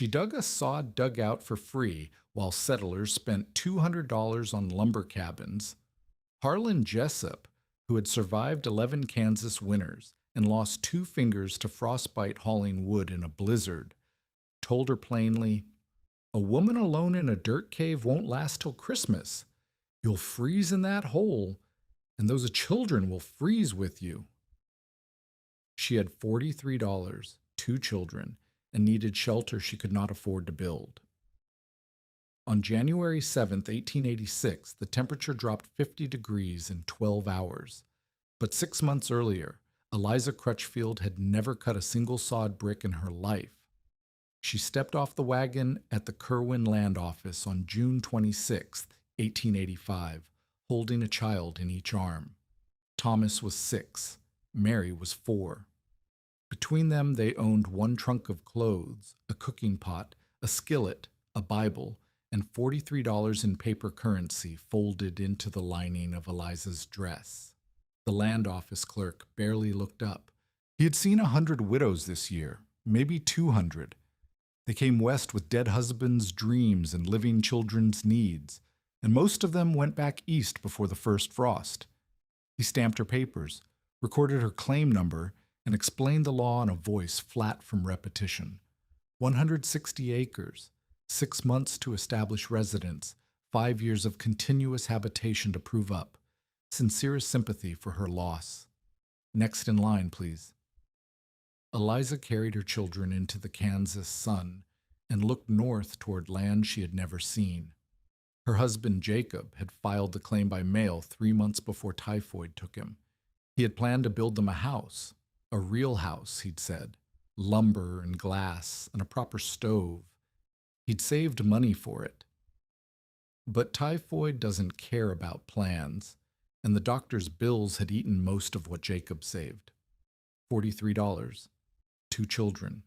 She dug a sod dugout for free while settlers spent $200 on lumber cabins. Harlan Jessup, who had survived 11 Kansas winters and lost two fingers to frostbite hauling wood in a blizzard, told her plainly, "A woman alone in a dirt cave won't last till Christmas. You'll freeze in that hole, and those children will freeze with you." She had $43, two children, and needed shelter she could not afford to build. On January 7, 1886, the temperature dropped 50 degrees in 12 hours. But 6 months earlier, Eliza Crutchfield had never cut a single sod brick in her life. She stepped off the wagon at the Kerwin Land Office on June 26, 1885, holding a child in each arm. Thomas was 6. Mary was 4. Between them, they owned one trunk of clothes, a cooking pot, a skillet, a Bible, and $43 in paper currency folded into the lining of Eliza's dress. The land office clerk barely looked up. He had seen 100 widows this year, maybe 200. They came west with dead husbands' dreams and living children's needs, and most of them went back east before the first frost. He stamped her papers, recorded her claim number, and explained the law in a voice flat from repetition. 160 acres, 6 months to establish residence, 5 years of continuous habitation to prove up. Sincerest sympathy for her loss. Next in line, please. Eliza carried her children into the Kansas sun and looked north toward land she had never seen. Her husband Jacob had filed the claim by mail 3 months before typhoid took him. He had planned to build them a house, a real house, he'd said, lumber and glass and a proper stove. He'd saved money for it. But typhoid doesn't care about plans, and the doctor's bills had eaten most of what Jacob saved. $43, 2 children,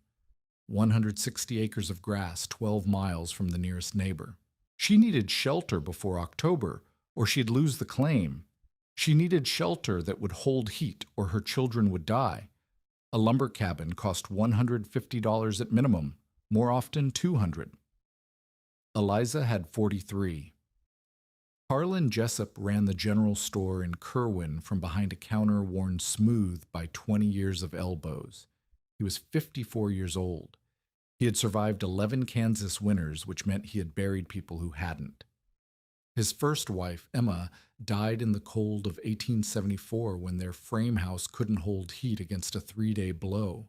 160 acres of grass 12 miles from the nearest neighbor. She needed shelter before October, or she'd lose the claim. She needed shelter that would hold heat, or her children would die. A lumber cabin cost $150 at minimum, more often $200. Eliza had 43. Harlan Jessup ran the general store in Kerwin from behind a counter worn smooth by 20 years of elbows. He was 54 years old. He had survived 11 Kansas winters, which meant he had buried people who hadn't. His first wife, Emma, died in the cold of 1874 when their frame house couldn't hold heat against a 3-day blow.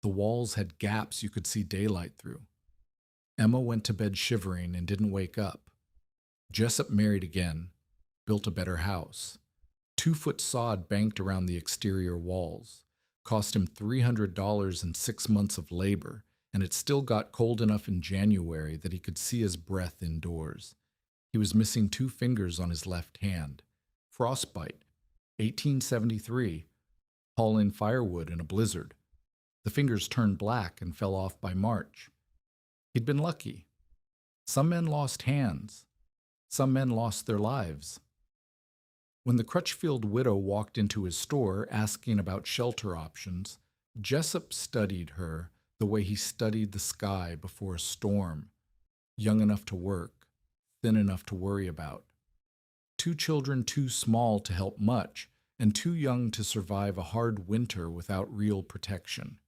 The walls had gaps you could see daylight through. Emma went to bed shivering and didn't wake up. Jessup married again, built a better house. 2-foot sod banked around the exterior walls. Cost him $300 and 6 months of labor, and it still got cold enough in January that he could see his breath indoors. He was missing 2 fingers on his left hand. Frostbite, 1873, hauling firewood in a blizzard. The fingers turned black and fell off by March. He'd been lucky. Some men lost hands. Some men lost their lives. When the Crutchfield widow walked into his store asking about shelter options, Jessup studied her the way he studied the sky before a storm, young enough to work, thin enough to worry about. 2 children too small to help much, and too young to survive a hard winter without real protection.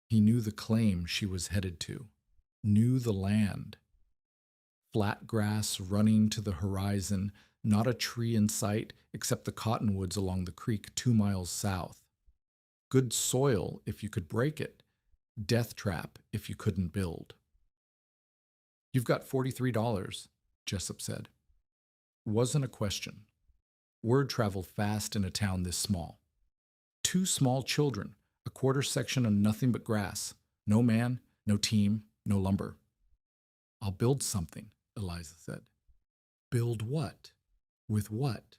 He knew the claim she was headed to, knew the land. Flat grass running to the horizon, not a tree in sight except the cottonwoods along the creek 2 miles south. Good soil if you could break it, death trap if you couldn't build. "You've got $43, Jessup said. Wasn't a question. Word traveled fast in a town this small. 2 small children, a quarter section of nothing but grass. No man, no team, no lumber. "I'll build something," Eliza said. "Build what? With what?"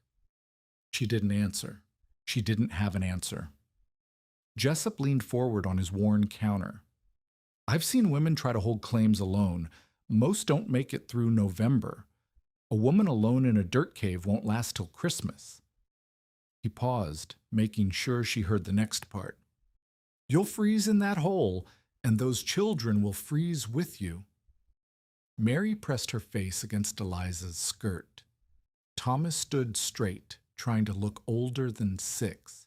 She didn't answer. She didn't have an answer. Jessup leaned forward on his worn counter. "I've seen women try to hold claims alone. Most don't make it through November. A woman alone in a dirt cave won't last till Christmas." He paused, making sure she heard the next part. "You'll freeze in that hole, and those children will freeze with you. Mary pressed her face against Eliza's skirt. Thomas stood straight, trying to look older than 6.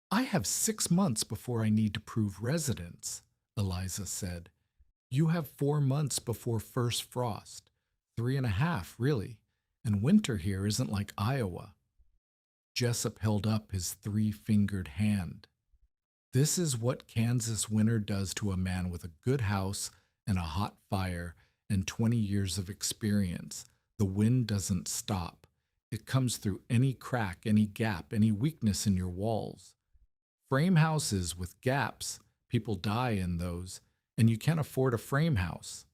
I have 6 months before I need to prove residence, Eliza said. You have 4 months before first frost. 3.5, really, and winter here isn't like Iowa. Jessup held up his 3-fingered hand. This is what Kansas winter does to a man with a good house and a hot fire and 20 years of experience. The wind doesn't stop. It comes through any crack, any gap, any weakness in your walls. Frame houses with gaps, people die in those, and you can't afford a frame house.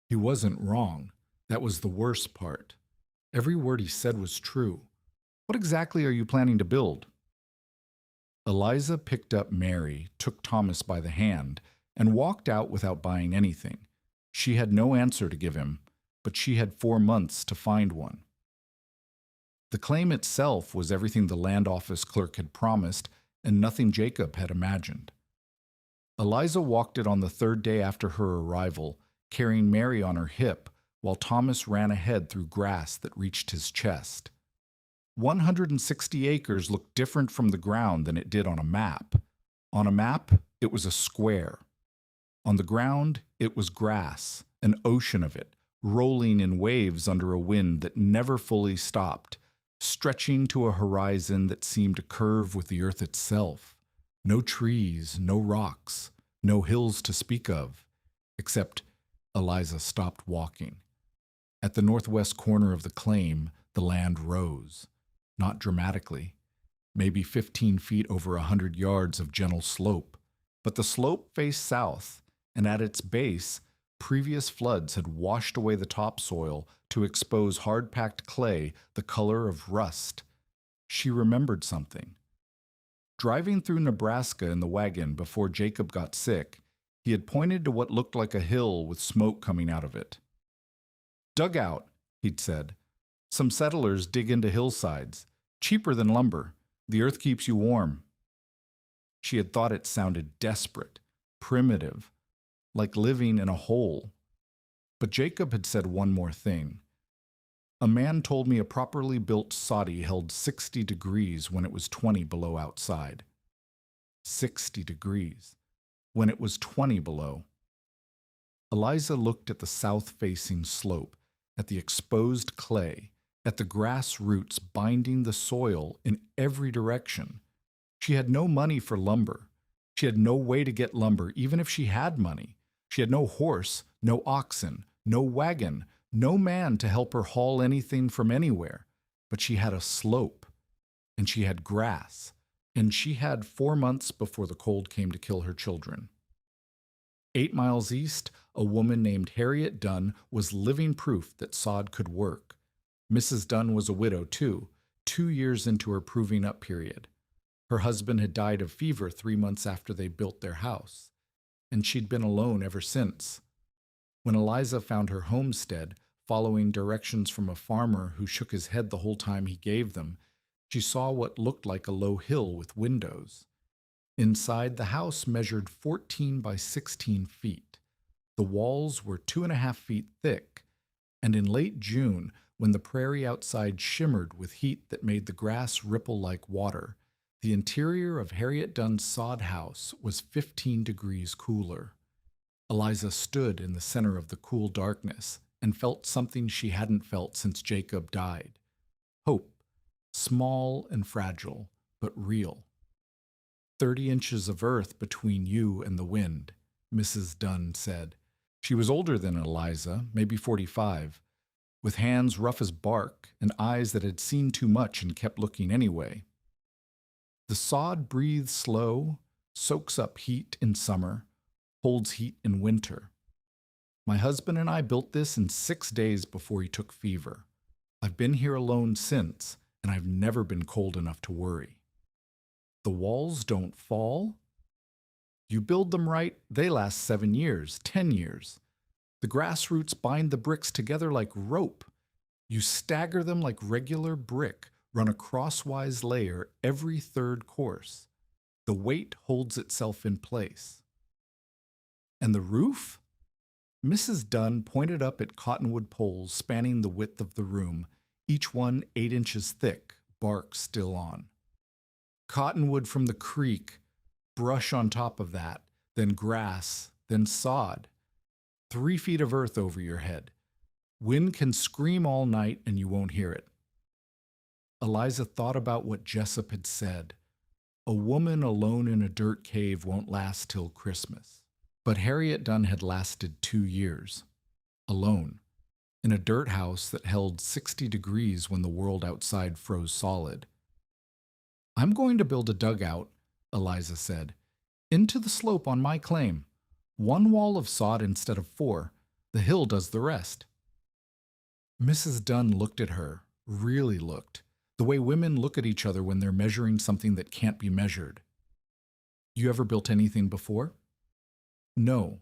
He wasn't wrong. That was the worst part. Every word he said was true. What exactly are you planning to build? Eliza picked up Mary, took Thomas by the hand, and walked out without buying anything. She had no answer to give him, but she had 4 months to find one. The claim itself was everything the land office clerk had promised and nothing Jacob had imagined. Eliza walked it on the 3rd day after her arrival, carrying Mary on her hip, while Thomas ran ahead through grass that reached his chest. 160 acres looked different from the ground than it did on a map. On a map, it was a square. On the ground, it was grass, an ocean of it, rolling in waves under a wind that never fully stopped, stretching to a horizon that seemed to curve with the earth itself. No trees, no rocks, no hills to speak of, except Eliza stopped walking. At the northwest corner of the claim, the land rose. Not dramatically, maybe 15 feet over 100 yards of gentle slope, but the slope faced south, and at its base, previous floods had washed away the topsoil to expose hard-packed clay the color of rust. She remembered something. Driving through Nebraska in the wagon before Jacob got sick, he had pointed to what looked like a hill with smoke coming out of it. Dugout, he'd said. Some settlers dig into hillsides. Cheaper than lumber. The earth keeps you warm. She had thought it sounded desperate, primitive, like living in a hole. But Jacob had said one more thing. A man told me a properly built soddy held 60 degrees when it was 20 below outside. 60 degrees, when it was 20 below. Eliza looked at the south-facing slope, at the exposed clay, at the grass roots binding the soil in every direction. She had no money for lumber. She had no way to get lumber, even if she had money. She had no horse, no oxen, no wagon, no man to help her haul anything from anywhere. But she had a slope, and she had grass, and she had 4 months before the cold came to kill her children. 8 miles east, a woman named Harriet Dunn was living proof that sod could work. Mrs. Dunn was a widow, too, 2 years into her proving up period. Her husband had died of fever 3 months after they built their house, and she'd been alone ever since. When Eliza found her homestead, following directions from a farmer who shook his head the whole time he gave them, she saw what looked like a low hill with windows. Inside, the house measured 14 by 16 feet. The walls were 2.5 feet thick, and in late June, when the prairie outside shimmered with heat that made the grass ripple like water, the interior of Harriet Dunn's sod house was 15 degrees cooler. Eliza stood in the center of the cool darkness and felt something she hadn't felt since Jacob died. Hope, small and fragile, but real. 30 inches of earth between you and the wind, Mrs. Dunn said. She was older than Eliza, maybe 45, with hands rough as bark and eyes that had seen too much and kept looking anyway. The sod breathes slow, soaks up heat in summer, holds heat in winter. My husband and I built this in 6 days before he took fever. I've been here alone since, and I've never been cold enough to worry. The walls don't fall. You build them right, they last 7 years, 10 years. The grass roots bind the bricks together like rope. You stagger them like regular brick, run a crosswise layer every third course. The weight holds itself in place. And the roof? Mrs. Dunn pointed up at cottonwood poles spanning the width of the room, each one 8 inches thick, bark still on. Cottonwood from the creek, brush on top of that, then grass, then sod. 3 feet of earth over your head. Wind can scream all night and you won't hear it. Eliza thought about what Jessup had said. A woman alone in a dirt cave won't last till Christmas. But Harriet Dunn had lasted 2 years. Alone. In a dirt house that held 60 degrees when the world outside froze solid. I'm going to build a dugout, Eliza said, into the slope on my claim. 1 wall of sod instead of 4. The hill does the rest. Mrs. Dunn looked at her, really looked, the way women look at each other when they're measuring something that can't be measured. You ever built anything before? No.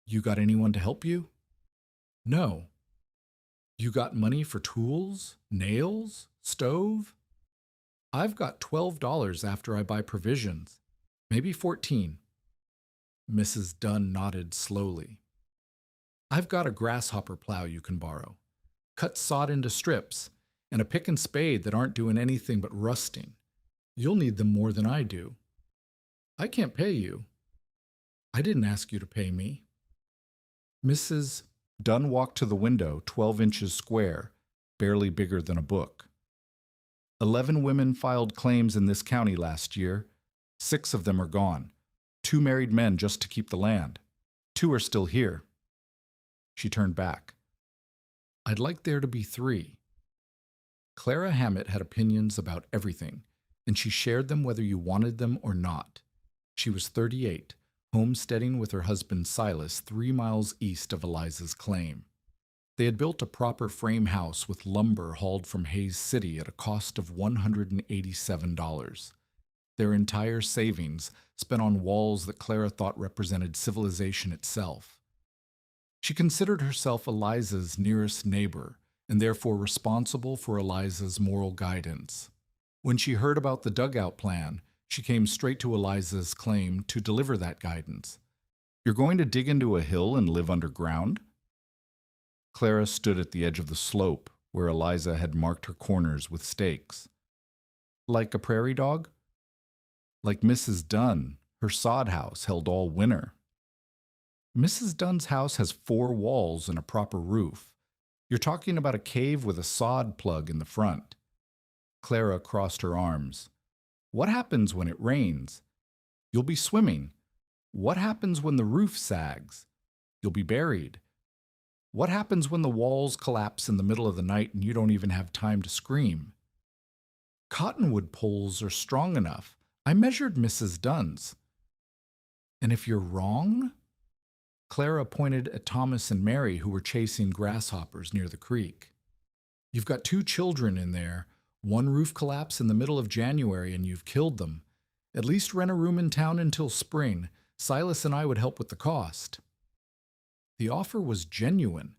You got anyone to help you? No. You got money for tools, nails, stove? I've got $12 after I buy provisions, maybe 14. Mrs. Dunn nodded slowly. I've got a grasshopper plow you can borrow. Cut sod into strips, and a pick and spade that aren't doing anything but rusting. You'll need them more than I do. I can't pay you. I didn't ask you to pay me. Mrs. Dunn walked to the window, 12 inches square, barely bigger than a book. 11 women filed claims in this county last year. 6 of them are gone. 2 married men just to keep the land. 2 are still here. She turned back. I'd like there to be 3. Clara Hammett had opinions about everything, and she shared them whether you wanted them or not. She was 38, homesteading with her husband Silas 3 miles east of Eliza's claim. They had built a proper frame house with lumber hauled from Hayes City at a cost of $187. Their entire savings spent on walls that Clara thought represented civilization itself. She considered herself Eliza's nearest neighbor, and therefore responsible for Eliza's moral guidance. When she heard about the dugout plan, she came straight to Eliza's claim to deliver that guidance. You're going to dig into a hill and live underground? Clara stood at the edge of the slope, where Eliza had marked her corners with stakes. Like a prairie dog? Like Mrs. Dunn, her sod house held all winter. Mrs. Dunn's house has 4 walls and a proper roof. You're talking about a cave with a sod plug in the front. Clara crossed her arms. What happens when it rains? You'll be swimming. What happens when the roof sags? You'll be buried. What happens when the walls collapse in the middle of the night and you don't even have time to scream? Cottonwood poles are strong enough. I measured Mrs. Dunn's. And if you're wrong? Clara pointed at Thomas and Mary, who were chasing grasshoppers near the creek. You've got 2 children in there. 1 roof collapse in the middle of January and you've killed them. At least rent a room in town until spring. Silas and I would help with the cost. The offer was genuine.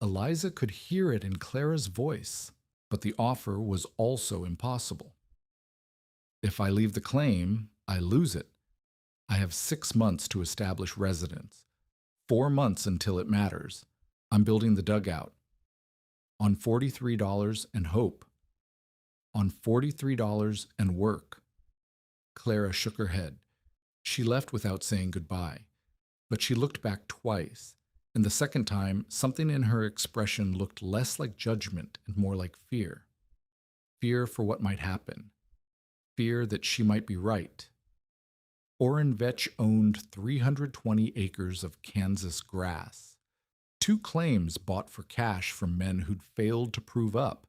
Eliza could hear it in Clara's voice, but the offer was also impossible. If I leave the claim, I lose it. I have 6 months to establish residence. 4 months until it matters. I'm building the dugout. On $43 and hope. On $43 and work. Clara shook her head. She left without saying goodbye, but she looked back twice, and the second time something in her expression looked less like judgment and more like fear. Fear for what might happen. Fear that she might be right. Orrin Vetch owned 320 acres of Kansas grass. 2 claims bought for cash from men who'd failed to prove up,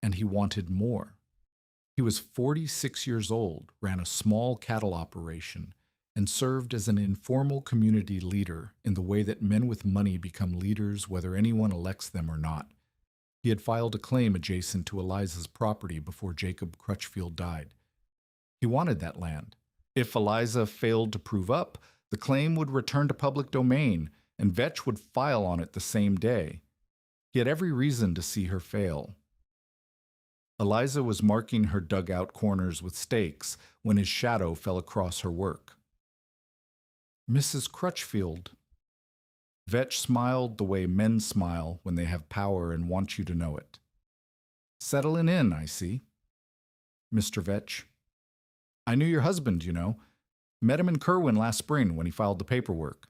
and he wanted more. He was 46 years old, ran a small cattle operation, and served as an informal community leader in the way that men with money become leaders whether anyone elects them or not. He had filed a claim adjacent to Eliza's property before Jacob Crutchfield died. He wanted that land. If Eliza failed to prove up, the claim would return to public domain, and Vetch would file on it the same day. He had every reason to see her fail. Eliza was marking her dugout corners with stakes when his shadow fell across her work. Mrs. Crutchfield. Vetch smiled the way men smile when they have power and want you to know it. Settling in, I see. Mr. Vetch. I knew your husband, you know. Met him in Kerwin last spring when he filed the paperwork.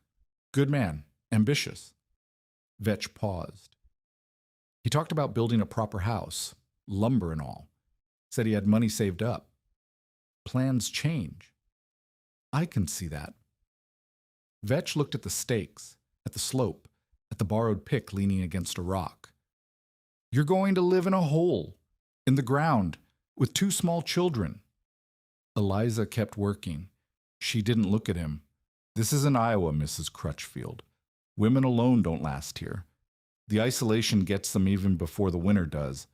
Good man. Ambitious. Vetch paused. He talked about building a proper house, lumber and all. Said he had money saved up. Plans change. I can see that. Vetch looked at the stakes, at the slope, at the borrowed pick leaning against a rock. You're going to live in a hole, in the ground, with 2 small children. Eliza kept working. She didn't look at him. This isn't Iowa, Mrs. Crutchfield. Women alone don't last here. The isolation gets them even before the winter does.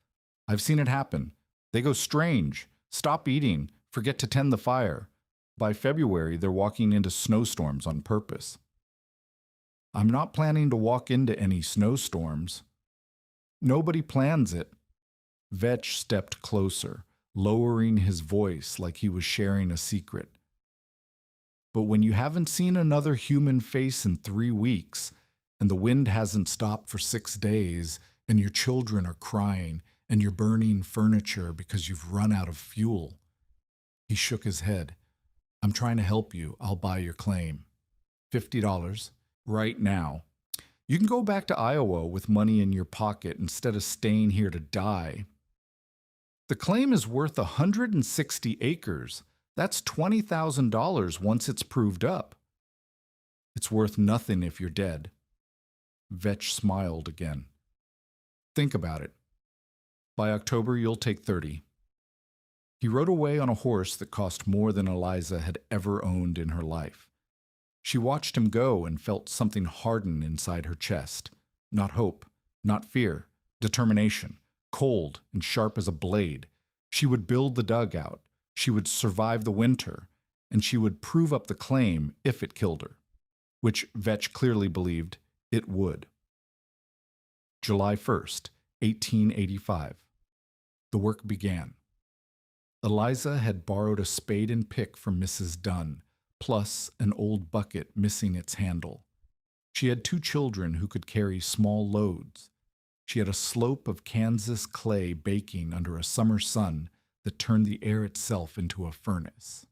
I've seen it happen. They go strange, stop eating, forget to tend the fire. By February, they're walking into snowstorms on purpose. I'm not planning to walk into any snowstorms. Nobody plans it. Vetch stepped closer, lowering his voice like he was sharing a secret. But when you haven't seen another human face in 3 weeks, and the wind hasn't stopped for 6 days, and your children are crying, and you're burning furniture because you've run out of fuel. He shook his head. I'm trying to help you. I'll buy your claim. $50. Right now. You can go back to Iowa with money in your pocket instead of staying here to die. The claim is worth 160 acres. That's $20,000 once it's proved up. It's worth nothing if you're dead. Vetch smiled again. Think about it. By October, you'll take 30. He rode away on a horse that cost more than Eliza had ever owned in her life. She watched him go and felt something harden inside her chest. Not hope, not fear, determination, cold and sharp as a blade. She would build the dugout. She would survive the winter, and she would prove up the claim if it killed her, which Vetch clearly believed it would. July 1st, 1885. The work began. Eliza had borrowed a spade and pick from Mrs. Dunn, plus an old bucket missing its handle. She had 2 children who could carry small loads. She had a slope of Kansas clay baking under a summer sun that turned the air itself into a furnace.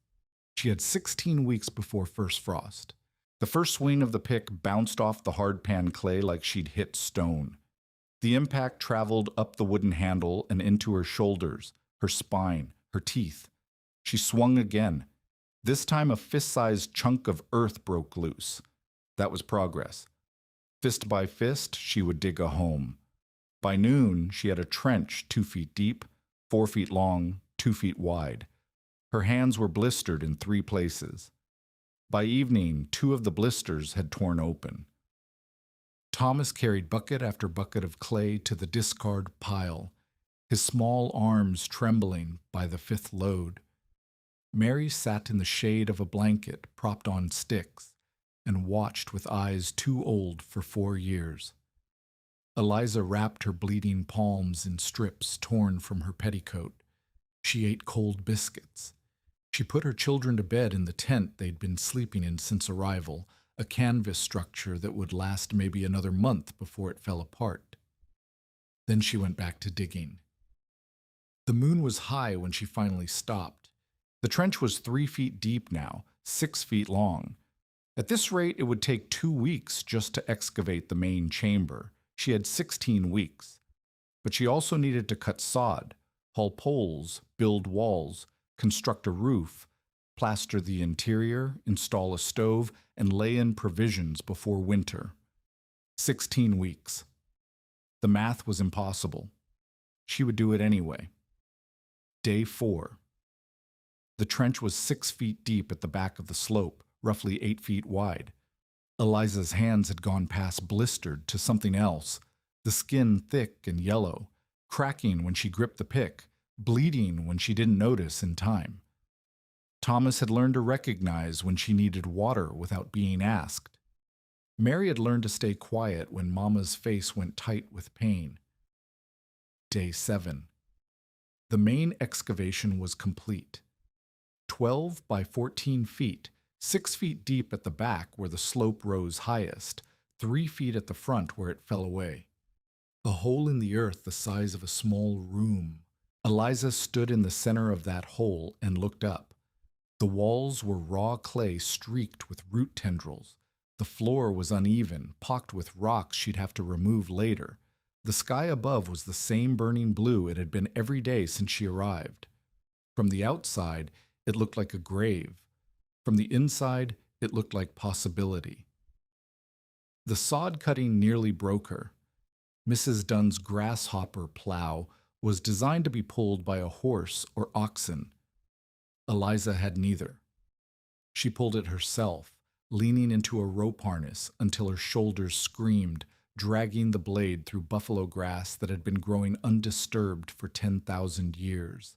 She had 16 weeks before first frost. The first swing of the pick bounced off the hardpan clay like she'd hit stone. The impact traveled up the wooden handle and into her shoulders, her spine, her teeth. She swung again. This time a fist-sized chunk of earth broke loose. That was progress. Fist by fist, she would dig a home. By noon, she had a trench 2 feet deep, 4 feet long, 2 feet wide. Her hands were blistered in 3 places. By evening, 2 of the blisters had torn open. Thomas carried bucket after bucket of clay to the discard pile, his small arms trembling by the 5th load. Mary sat in the shade of a blanket propped on sticks and watched with eyes too old for 4 years. Eliza wrapped her bleeding palms in strips torn from her petticoat. She ate cold biscuits. She put her children to bed in the tent they'd been sleeping in since arrival, a canvas structure that would last maybe another month before it fell apart. Then she went back to digging. The moon was high when she finally stopped. The trench was 3 feet deep now, 6 feet long. At this rate, it would take 2 weeks just to excavate the main chamber. She had 16 weeks. But she also needed to cut sod, haul poles, build walls, construct a roof, plaster the interior, install a stove, and lay in provisions before winter. 16 weeks. The math was impossible. She would do it anyway. Day 4. The trench was 6 feet deep at the back of the slope, roughly 8 feet wide. Eliza's hands had gone past blistered to something else, the skin thick and yellow, cracking when she gripped the pick, bleeding when she didn't notice in time. Thomas had learned to recognize when she needed water without being asked. Mary had learned to stay quiet when Mama's face went tight with pain. Day 7. The main excavation was complete. 12 by 14 feet, 6 feet deep at the back where the slope rose highest, 3 feet at the front where it fell away. A hole in the earth the size of a small room. Eliza stood in the center of that hole and looked up. The walls were raw clay streaked with root tendrils. The floor was uneven, pocked with rocks she'd have to remove later. The sky above was the same burning blue it had been every day since she arrived. From the outside, it looked like a grave. From the inside, it looked like possibility. The sod cutting nearly broke her. Mrs. Dunn's grasshopper plow was designed to be pulled by a horse or oxen. Eliza had neither. She pulled it herself, leaning into a rope harness until her shoulders screamed, dragging the blade through buffalo grass that had been growing undisturbed for 10,000 years.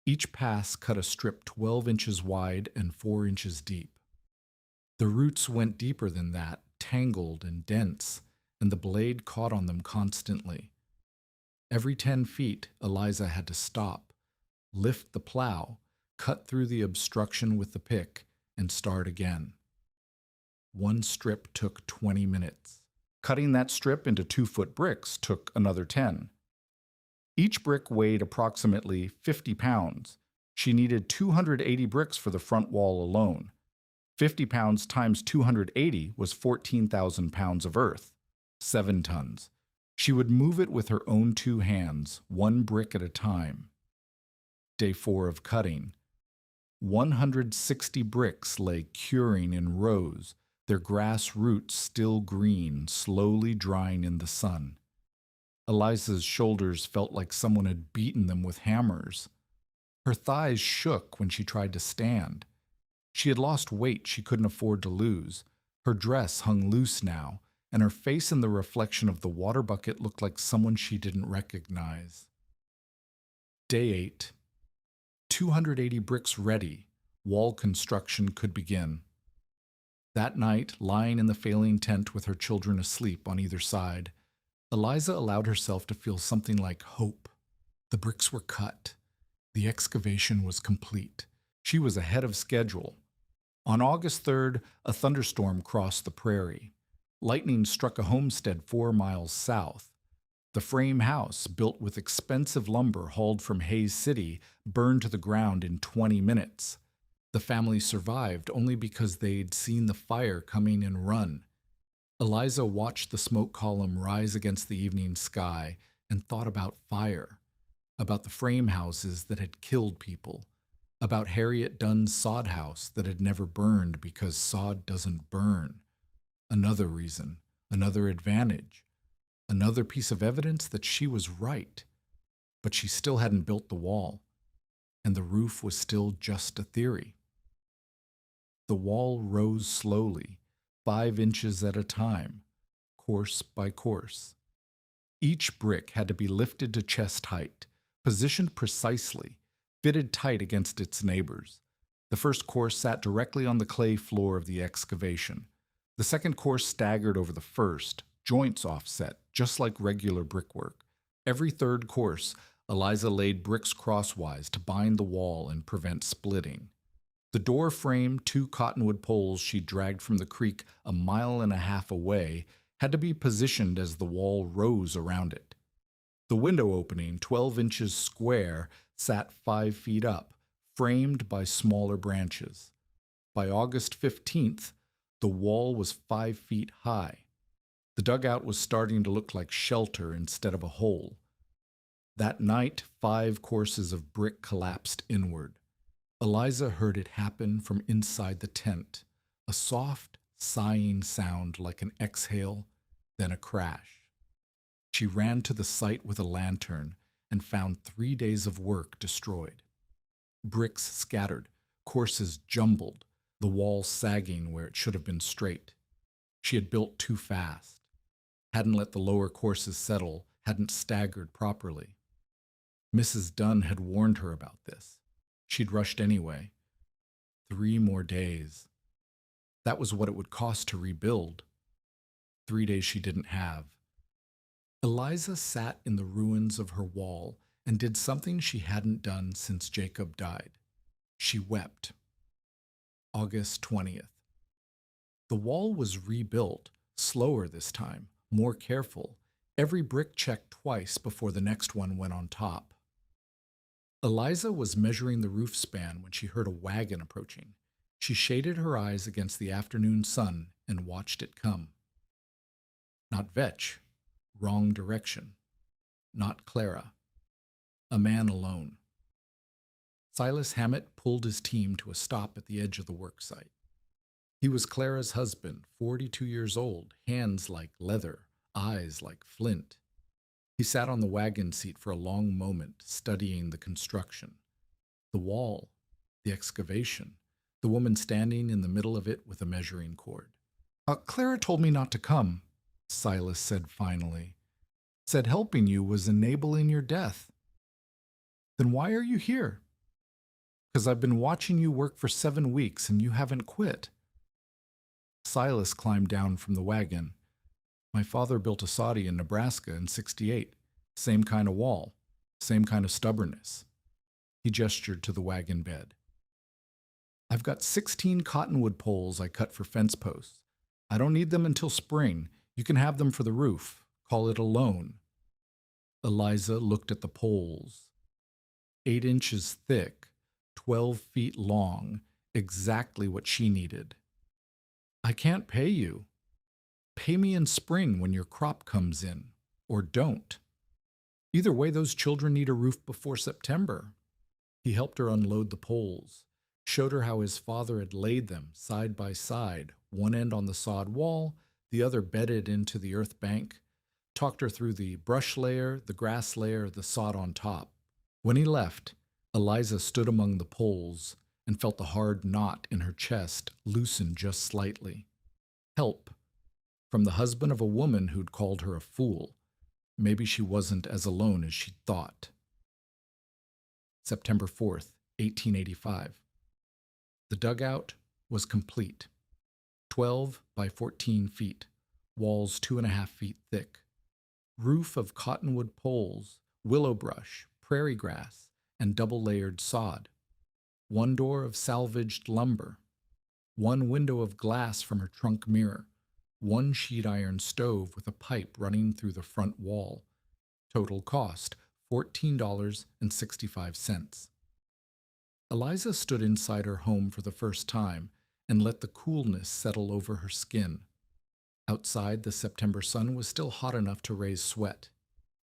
Each pass cut a strip 12 inches wide and 4 inches deep. The roots went deeper than that, tangled and dense, and the blade caught on them constantly. Every 10 feet, Eliza had to stop, lift the plow, cut through the obstruction with the pick, and start again. One strip took 20 minutes. Cutting that strip into 2-foot bricks took another 10. Each brick weighed approximately 50 pounds. She needed 280 bricks for the front wall alone. 50 pounds times 280 was 14,000 pounds of earth, 7 tons. She would move it with her own 2 hands, 1 brick at a time. Day 4 of cutting. 160 bricks lay curing in rows, their grass roots still green, slowly drying in the sun. Eliza's shoulders felt like someone had beaten them with hammers. Her thighs shook when she tried to stand. She had lost weight she couldn't afford to lose. Her dress hung loose now, and her face in the reflection of the water bucket looked like someone she didn't recognize. Day 8. 280 bricks ready. Wall construction could begin. That night, lying in the failing tent with her children asleep on either side, Eliza allowed herself to feel something like hope. The bricks were cut. The excavation was complete. She was ahead of schedule. On August 3rd, a thunderstorm crossed the prairie. Lightning struck a homestead 4 miles south. The frame house, built with expensive lumber hauled from Hays City, burned to the ground in 20 minutes. The family survived only because they'd seen the fire coming and run. Eliza watched the smoke column rise against the evening sky and thought about fire, about the frame houses that had killed people, about Harriet Dunn's sod house that had never burned because sod doesn't burn. Another reason, another advantage, another piece of evidence that she was right. But she still hadn't built the wall, and the roof was still just a theory. The wall rose slowly, 5 inches at a time, course by course. Each brick had to be lifted to chest height, positioned precisely, fitted tight against its neighbors. The first course sat directly on the clay floor of the excavation. The second course staggered over the first, joints offset, just like regular brickwork. Every third course, Eliza laid bricks crosswise to bind the wall and prevent splitting. The door frame 2 cottonwood poles she dragged from the creek 1.5 miles away had to be positioned as the wall rose around it. The window opening, 12 inches square, sat 5 feet up, framed by smaller branches. By August 15th, the wall was 5 feet high. The dugout was starting to look like shelter instead of a hole. That night, 5 courses of brick collapsed inward. Eliza heard it happen from inside the tent, a soft, sighing sound like an exhale, then a crash. She ran to the site with a lantern and found 3 days of work destroyed. Bricks scattered, courses jumbled, the wall sagging where it should have been straight. She had built too fast, hadn't let the lower courses settle, hadn't staggered properly. Mrs. Dunn had warned her about this. She'd rushed anyway. 3 more days. That was what it would cost to rebuild. 3 days she didn't have. Eliza sat in the ruins of her wall and did something she hadn't done since Jacob died. She wept. August 20th. The wall was rebuilt, slower this time, more careful. Every brick checked twice before the next one went on top. Eliza was measuring the roof span when she heard a wagon approaching. She shaded her eyes against the afternoon sun and watched it come. Not Vetch. Wrong direction. Not Clara. A man alone. Silas Hammett pulled his team to a stop at the edge of the worksite. He was Clara's husband, 42 years old, hands like leather, eyes like flint. He sat on the wagon seat for a long moment, studying the construction. The wall, the excavation, the woman standing in the middle of it with a measuring cord. Clara told me not to come, Silas said finally. Said helping you was enabling your death. Then why are you here? Because I've been watching you work for 7 weeks and you haven't quit. Silas climbed down from the wagon. My father built a soddy in Nebraska in '68. Same kind of wall, same kind of stubbornness. He gestured to the wagon bed. I've got 16 cottonwood poles I cut for fence posts. I don't need them until spring. You can have them for the roof. Call it a loan. Eliza looked at the poles. 8 inches thick, 12 feet long, exactly what she needed. I can't pay you. Pay me in spring when your crop comes in, or don't. Either way, those children need a roof before September. He helped her unload the poles, showed her how his father had laid them side by side, one end on the sod wall, the other bedded into the earth bank, talked her through the brush layer, the grass layer, the sod on top. When he left, Eliza stood among the poles and felt the hard knot in her chest loosen just slightly. Help. From the husband of a woman who'd called her a fool. Maybe she wasn't as alone as she'd thought. September 4th, 1885. The dugout was complete. 12 by 14 feet, walls 2.5 feet thick. Roof of cottonwood poles, willow brush, prairie grass, and double-layered sod. 1 door of salvaged lumber. 1 window of glass from her trunk mirror. 1 sheet iron stove with a pipe running through the front wall. Total cost, $14.65. Eliza stood inside her home for the first time and let the coolness settle over her skin. Outside, the September sun was still hot enough to raise sweat.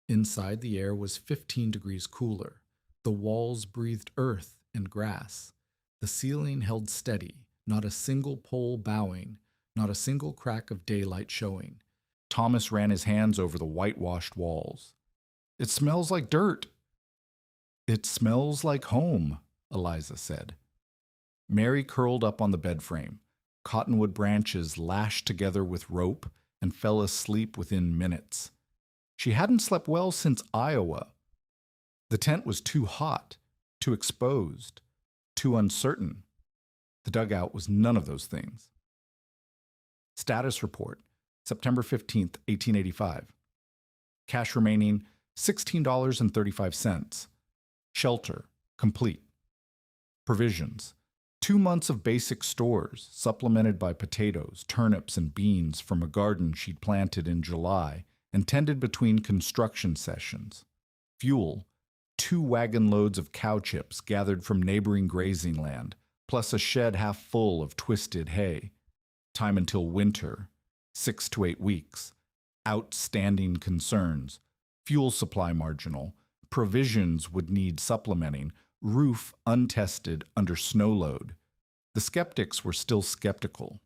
Inside, the air was 15 degrees cooler. The walls breathed earth and grass. The ceiling held steady, not a single pole bowing, not a single crack of daylight showing. Thomas ran his hands over the whitewashed walls. It smells like dirt. It smells like home, Eliza said. Mary curled up on the bed frame. Cottonwood branches lashed together with rope and fell asleep within minutes. She hadn't slept well since Iowa. The tent was too hot, too exposed, too uncertain. The dugout was none of those things. Status report, September 15th, 1885. Cash remaining, $16.35. Shelter, complete. Provisions, 2 months of basic stores, supplemented by potatoes, turnips, and beans from a garden she'd planted in July and tended between construction sessions. Fuel, 2 wagon loads of cow chips gathered from neighboring grazing land, plus a shed half full of twisted hay. Time until winter, 6 to 8 weeks. Outstanding concerns, fuel supply marginal, provisions would need supplementing, roof untested under snow load. The skeptics were still skeptical.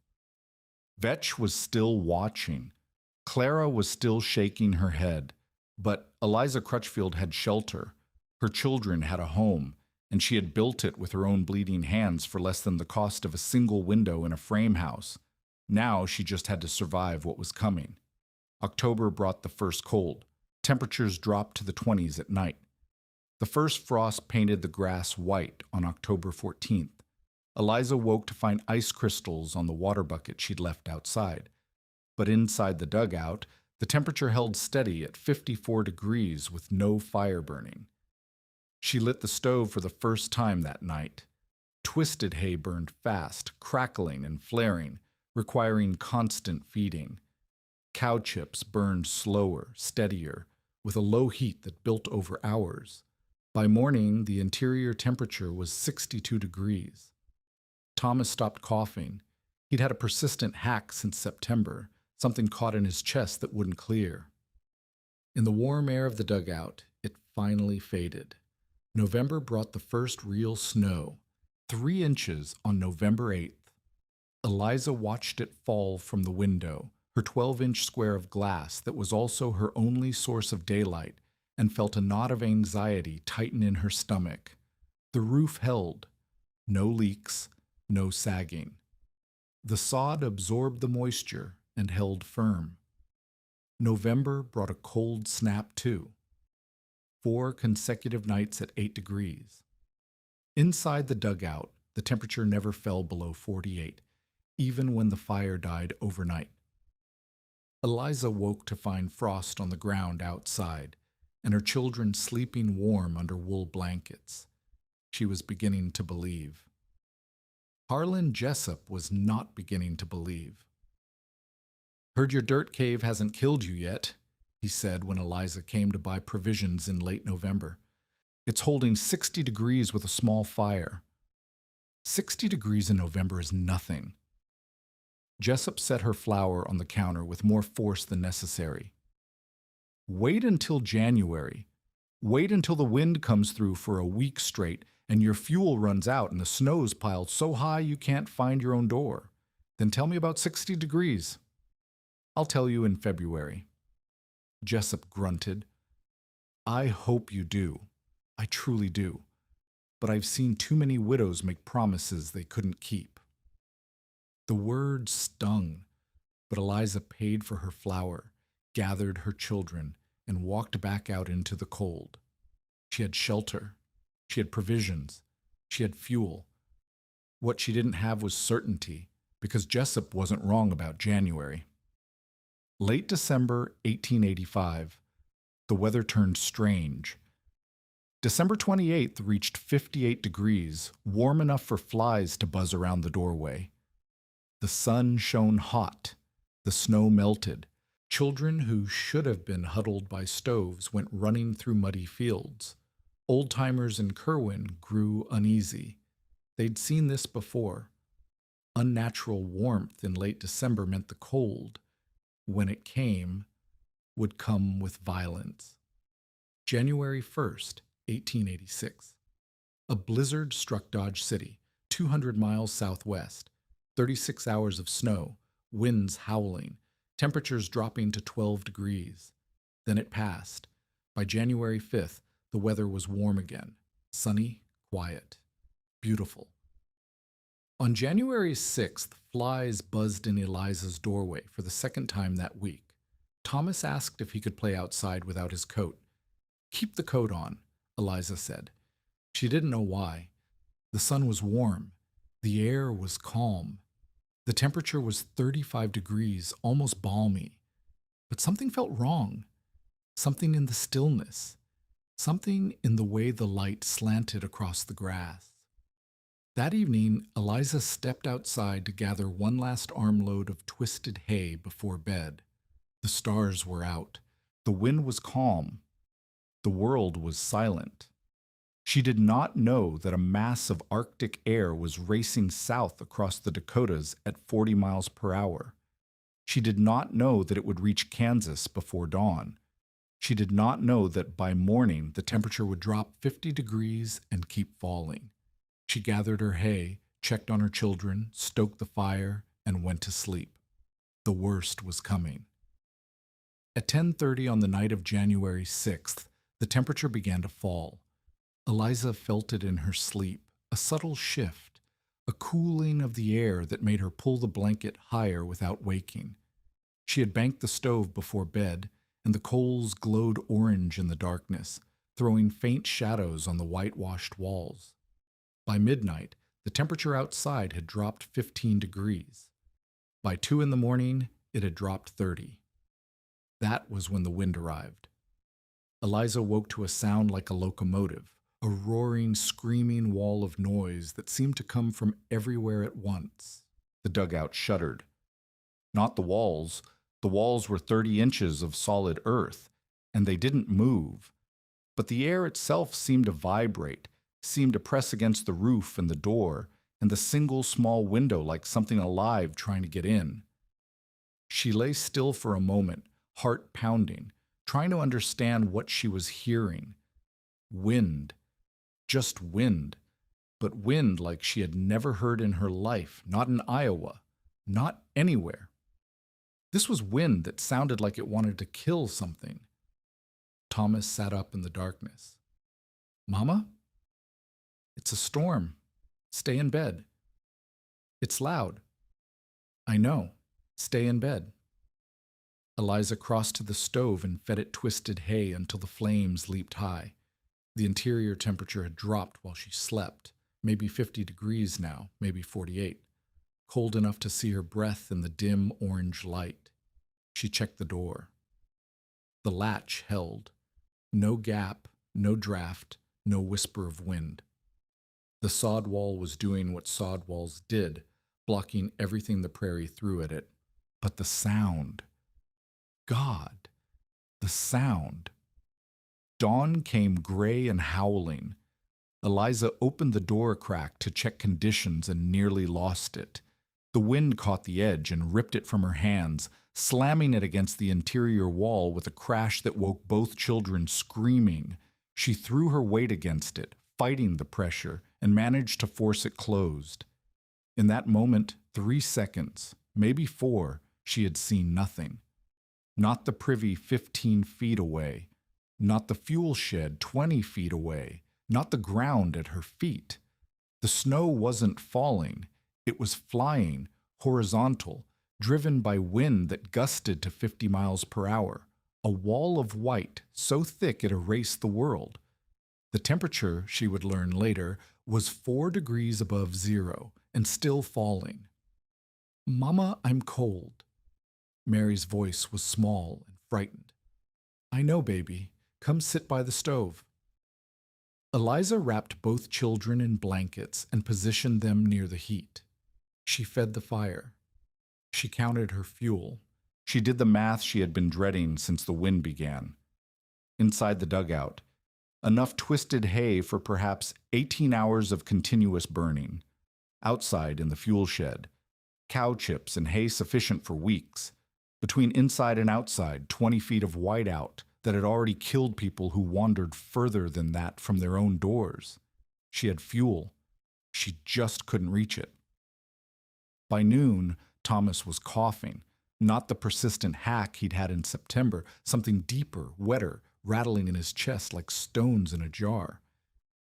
Vetch was still watching. Clara was still shaking her head. But Eliza Crutchfield had shelter. Her children had a home, and she had built it with her own bleeding hands for less than the cost of a single window in a frame house. Now she just had to survive what was coming. October brought the first cold. Temperatures dropped to the 20s at night. The first frost painted the grass white on October 14th. Eliza woke to find ice crystals on the water bucket she'd left outside. But inside the dugout, the temperature held steady at 54 degrees with no fire burning. She lit the stove for the first time that night. Twisted hay burned fast, crackling and flaring, requiring constant feeding. Cow chips burned slower, steadier, with a low heat that built over hours. By morning, the interior temperature was 62 degrees. Thomas stopped coughing. He'd had a persistent hack since September, something caught in his chest that wouldn't clear. In the warm air of the dugout, it finally faded. November brought the first real snow, 3 inches on November 8th. Eliza watched it fall from the window, her 12-inch square of glass that was also her only source of daylight, and felt a knot of anxiety tighten in her stomach. The roof held. No leaks, no sagging. The sod absorbed the moisture and held firm. November brought a cold snap too. 4 consecutive nights at 8 degrees. Inside the dugout, the temperature never fell below 48, even when the fire died overnight. Eliza woke to find frost on the ground outside, and her children sleeping warm under wool blankets. She was beginning to believe. Harlan Jessup was not beginning to believe. "Heard your dirt cave hasn't killed you yet," he said when Eliza came to buy provisions in late November. "It's holding 60 degrees with a small fire." 60 degrees in November is nothing. Jessup set her flour on the counter with more force than necessary. "Wait until January. Wait until the wind comes through for a week straight and your fuel runs out and the snow's piled so high you can't find your own door. Then tell me about 60 degrees. I'll tell you in February." Jessup grunted. "I hope you do. I truly do. But I've seen too many widows make promises they couldn't keep." The words stung, but Eliza paid for her flour, gathered her children, and walked back out into the cold. She had shelter. She had provisions. She had fuel. What she didn't have was certainty, because Jessup wasn't wrong about January. Late December 1885, the weather turned strange. December 28th reached 58 degrees, warm enough for flies to buzz around the doorway. The sun shone hot. The snow melted. Children who should have been huddled by stoves went running through muddy fields. Old-timers in Kerwin grew uneasy. They'd seen this before. Unnatural warmth in late December meant the cold, when it came, would come with violence. January 1st, 1886. A blizzard struck Dodge City, 200 miles southwest. 36 hours of snow, winds howling, temperatures dropping to 12 degrees. Then it passed. By January 5th, the weather was warm again, sunny, quiet, beautiful. On January 6th, flies buzzed in Eliza's doorway for the second time that week. Thomas asked if he could play outside without his coat. "Keep the coat on," Eliza said. She didn't know why. The sun was warm. The air was calm. The temperature was 35 degrees, almost balmy. But something felt wrong. Something in the stillness. Something in the way the light slanted across the grass. That evening, Eliza stepped outside to gather one last armload of twisted hay before bed. The stars were out. The wind was calm. The world was silent. She did not know that a mass of Arctic air was racing south across the Dakotas at 40 miles per hour. She did not know that it would reach Kansas before dawn. She did not know that by morning the temperature would drop 50 degrees and keep falling. She gathered her hay, checked on her children, stoked the fire, and went to sleep. The worst was coming. At 10:30 on the night of January 6th, the temperature began to fall. Eliza felt it in her sleep, a subtle shift, a cooling of the air that made her pull the blanket higher without waking. She had banked the stove before bed, and the coals glowed orange in the darkness, throwing faint shadows on the whitewashed walls. By midnight, the temperature outside had dropped 15 degrees. By 2 in the morning, it had dropped 30. That was when the wind arrived. Eliza woke to a sound like a locomotive, a roaring, screaming wall of noise that seemed to come from everywhere at once. The dugout shuddered. Not the walls. The walls were 30 inches of solid earth, and they didn't move. But the air itself seemed to vibrate, seemed to press against the roof and the door, and the single small window like something alive trying to get in. She lay still for a moment, heart pounding, trying to understand what she was hearing. Wind. Just wind. But wind like she had never heard in her life, not in Iowa, not anywhere. This was wind that sounded like it wanted to kill something. Thomas sat up in the darkness. Mama? It's a storm. Stay in bed. It's loud. I know. Stay in bed. Eliza crossed to the stove and fed it twisted hay until the flames leaped high. The interior temperature had dropped while she slept, maybe 50 degrees now, maybe 48, cold enough to see her breath in the dim orange light. She checked the door. The latch held. No gap, no draft, no whisper of wind. The sod wall was doing what sod walls did, blocking everything the prairie threw at it. But the sound. God, the sound. Dawn came gray and howling. Eliza opened the door crack to check conditions and nearly lost it. The wind caught the edge and ripped it from her hands, slamming it against the interior wall with a crash that woke both children screaming. She threw her weight against it, fighting the pressure, and managed to force it closed. In that moment, 3 seconds, maybe 4, she had seen nothing. Not the privy 15 feet away, not the fuel shed 20 feet away, not the ground at her feet. The snow wasn't falling, it was flying, horizontal, driven by wind that gusted to 50 miles per hour, a wall of white so thick it erased the world. The temperature, she would learn later, was 4 degrees above zero and still falling. Mama, I'm cold. Mary's voice was small and frightened. I know, baby. Come sit by the stove. Eliza wrapped both children in blankets and positioned them near the heat. She fed the fire. She counted her fuel. She did the math she had been dreading since the wind began. Inside the dugout, enough twisted hay for perhaps 18 hours of continuous burning. Outside in the fuel shed, cow chips and hay sufficient for weeks. Between inside and outside, 20 feet of whiteout that had already killed people who wandered further than that from their own doors. She had fuel. She just couldn't reach it. By noon, Thomas was coughing, not the persistent hack he'd had in September, something deeper, wetter, rattling in his chest like stones in a jar.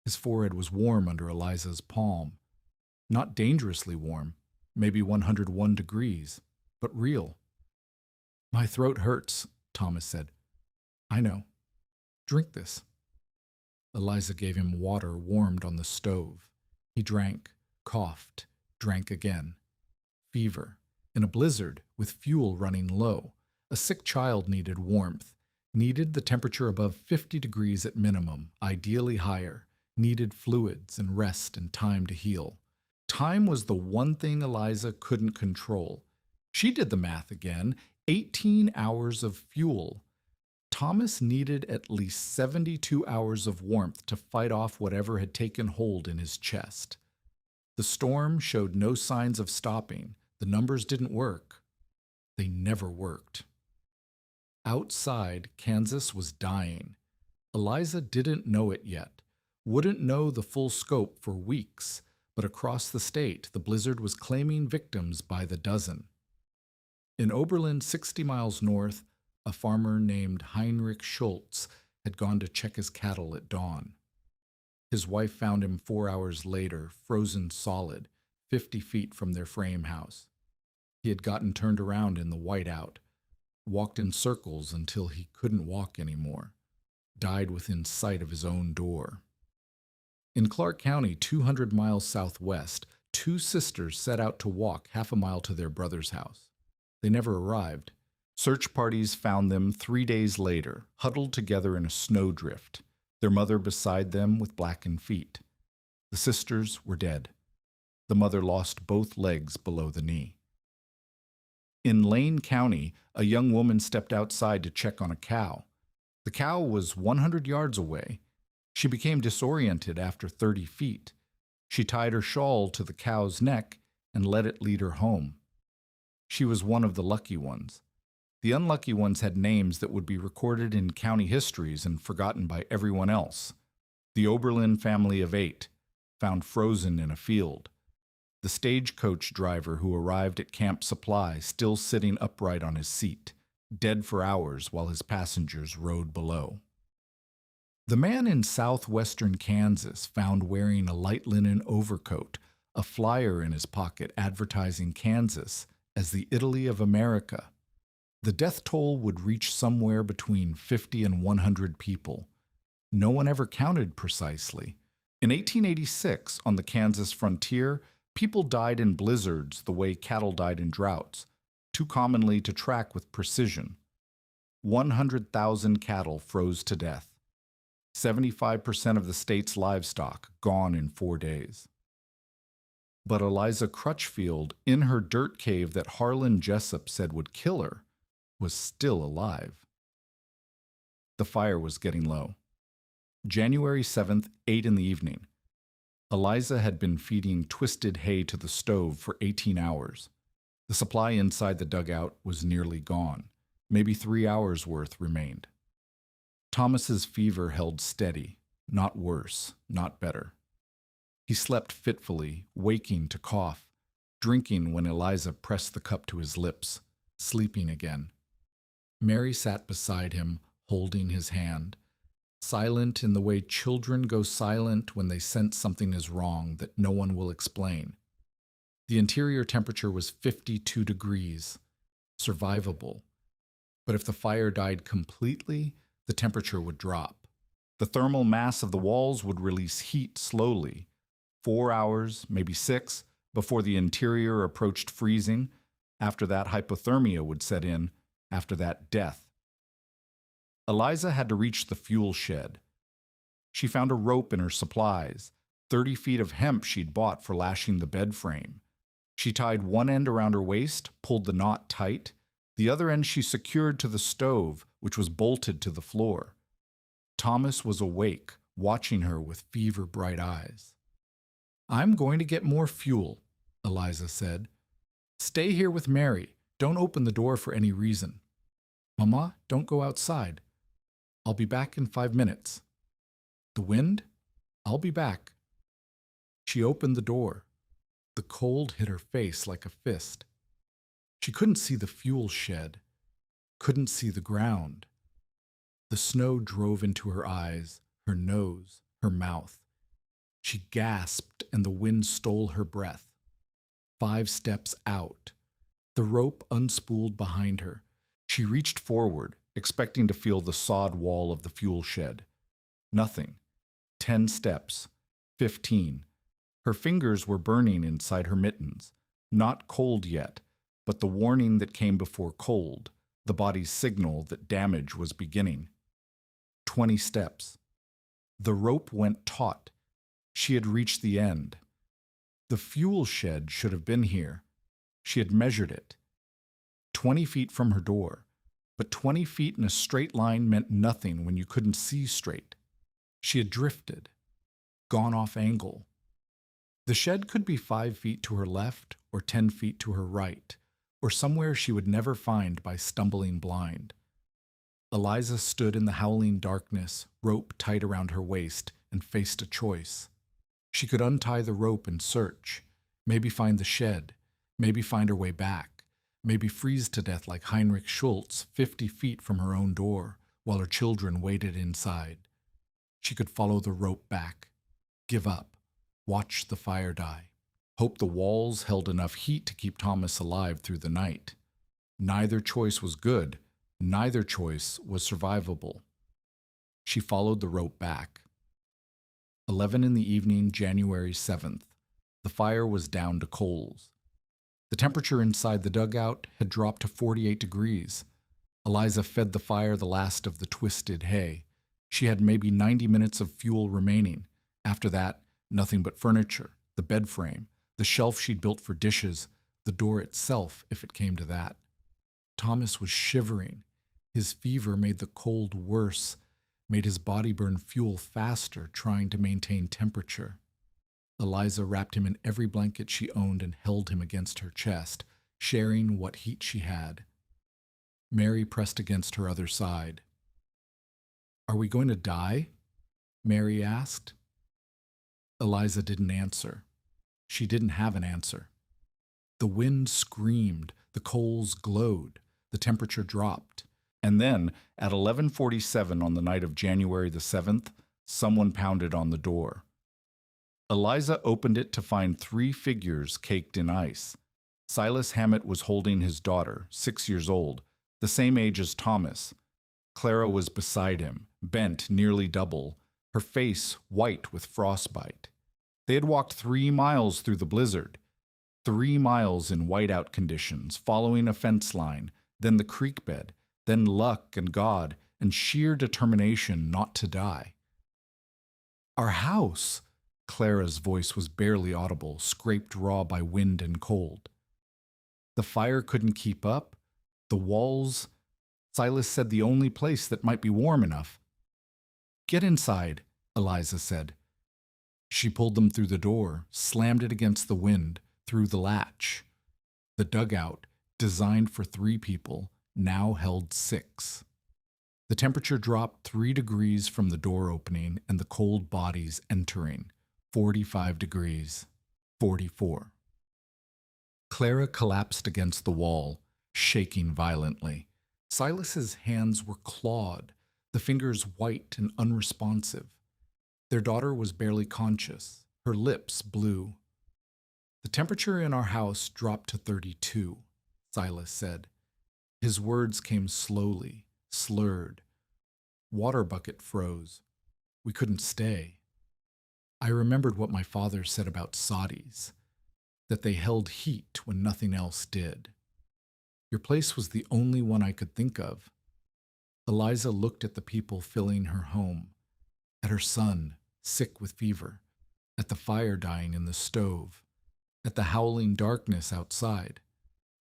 His forehead was warm under Eliza's palm. Not dangerously warm, maybe 101 degrees, but real. My throat hurts, Thomas said. I know. Drink this. Eliza gave him water warmed on the stove. He drank, coughed, drank again. Fever. In a blizzard, with fuel running low. A sick child needed warmth. Needed the temperature above 50 degrees at minimum, ideally higher. Needed fluids and rest and time to heal. Time was the one thing Eliza couldn't control. She did the math again. 18 hours of fuel. Thomas needed at least 72 hours of warmth to fight off whatever had taken hold in his chest. The storm showed no signs of stopping. The numbers didn't work. They never worked. Outside, Kansas was dying. Eliza didn't know it yet, wouldn't know the full scope for weeks, but across the state, the blizzard was claiming victims by the dozen. In Oberlin, 60 miles north, a farmer named Heinrich Schultz had gone to check his cattle at dawn. His wife found him 4 hours later, frozen solid, 50 feet from their frame house. He had gotten turned around in the whiteout, walked in circles until he couldn't walk anymore, died within sight of his own door. In Clark County, 200 miles southwest, 2 sisters set out to walk half a mile to their brother's house. They never arrived. Search parties found them 3 days later, huddled together in a snowdrift. their mother beside them with blackened feet. The sisters were dead. The mother lost both legs below the knee. In Lane County, a young woman stepped outside to check on a cow. The cow was 100 yards away. She became disoriented after 30 feet. She tied her shawl to the cow's neck and let it lead her home. She was one of the lucky ones. The unlucky ones had names that would be recorded in county histories and forgotten by everyone else. The Oberlin family of 8, found frozen in a field. The stagecoach driver who arrived at Camp Supply still sitting upright on his seat, dead for hours while his passengers rode below. The man in southwestern Kansas found wearing a light linen overcoat, a flyer in his pocket advertising Kansas as the Italy of America. The death toll would reach somewhere between 50 and 100 people. No one ever counted precisely. In 1886, on the Kansas frontier, people died in blizzards the way cattle died in droughts, too commonly to track with precision. 100,000 cattle froze to death. 75% of the state's livestock gone in 4 days. But Eliza Crutchfield, in her dirt cave that Harlan Jessup said would kill her, was still alive. The fire was getting low. January 7th, 8 in the evening. Eliza had been feeding twisted hay to the stove for 18 hours. The supply inside the dugout was nearly gone. Maybe 3 hours' worth remained. Thomas's fever held steady, not worse, not better. He slept fitfully, waking to cough, drinking when Eliza pressed the cup to his lips, sleeping again. Mary sat beside him, holding his hand, silent in the way children go silent when they sense something is wrong that no one will explain. The interior temperature was 52 degrees, survivable. But if the fire died completely, the temperature would drop. The thermal mass of the walls would release heat slowly, 4 hours, maybe 6, before the interior approached freezing. After that, hypothermia would set in. After that, death. Eliza had to reach the fuel shed. She found a rope in her supplies, 30 feet of hemp she'd bought for lashing the bed frame. She tied one end around her waist, pulled the knot tight. The other end she secured to the stove, which was bolted to the floor. Thomas was awake, watching her with fever-bright eyes. "I'm going to get more fuel," Eliza said. "Stay here with Mary. Don't open the door for any reason. Mama, don't go outside. I'll be back in 5 minutes. The wind? I'll be back." She opened the door. The cold hit her face like a fist. She couldn't see the fuel shed, couldn't see the ground. The snow drove into her eyes, her nose, her mouth. She gasped and the wind stole her breath. 5 steps out. The rope unspooled behind her. She reached forward, expecting to feel the sod wall of the fuel shed. Nothing. 10 steps. 15. Her fingers were burning inside her mittens. Not cold yet, but the warning that came before cold, the body's signal that damage was beginning. 20 steps. The rope went taut. She had reached the end. The fuel shed should have been here. She had measured it. 20 feet from her door. But 20 feet in a straight line meant nothing when you couldn't see straight. She had drifted, gone off angle. The shed could be 5 feet to her left or 10 feet to her right, or somewhere she would never find by stumbling blind. Eliza stood in the howling darkness, rope tight around her waist, and faced a choice. She could untie the rope and search, maybe find the shed, maybe find her way back. Maybe freeze to death like Heinrich Schultz 50 feet from her own door while her children waited inside. She could follow the rope back, give up, watch the fire die, hope the walls held enough heat to keep Thomas alive through the night. Neither choice was good, neither choice was survivable. She followed the rope back. 11 in the evening, January 7th. The fire was down to coals. The temperature inside the dugout had dropped to 48 degrees. Eliza fed the fire the last of the twisted hay. She had maybe 90 minutes of fuel remaining. After that, nothing but furniture, the bed frame, the shelf she'd built for dishes, the door itself, if it came to that. Thomas was shivering. His fever made the cold worse, made his body burn fuel faster, trying to maintain temperature. Eliza wrapped him in every blanket she owned and held him against her chest, sharing what heat she had. Mary pressed against her other side. "Are we going to die?" Mary asked. Eliza didn't answer. She didn't have an answer. The wind screamed, the coals glowed, the temperature dropped. And then, at 11:47 on the night of January the 7th, someone pounded on the door. Eliza opened it to find 3 figures caked in ice. Silas Hammett was holding his daughter, 6 years old, the same age as Thomas. Clara was beside him, bent nearly double, her face white with frostbite. They had walked 3 miles through the blizzard, 3 miles in whiteout conditions, following a fence line, then the creek bed, then luck and God, and sheer determination not to die. "Our house!" Clara's voice was barely audible, scraped raw by wind and cold. The fire couldn't keep up. The walls, Silas said, the only place that might be warm enough. "Get inside," Eliza said. She pulled them through the door, slammed it against the wind, through the latch. The dugout, designed for 3 people, now held 6. The temperature dropped 3 degrees from the door opening and the cold bodies entering. 45 degrees. 44. Clara collapsed against the wall, shaking violently. Silas's hands were clawed, the fingers white and unresponsive. Their daughter was barely conscious, her lips blue. "The temperature in our house dropped to 32, Silas said. His words came slowly, slurred. "Water bucket froze. We couldn't stay." I remembered what my father said about Saudis, that they held heat when nothing else did. Your place was the only one I could think of. Eliza looked at the people filling her home, at her son, sick with fever, at the fire dying in the stove, at the howling darkness outside.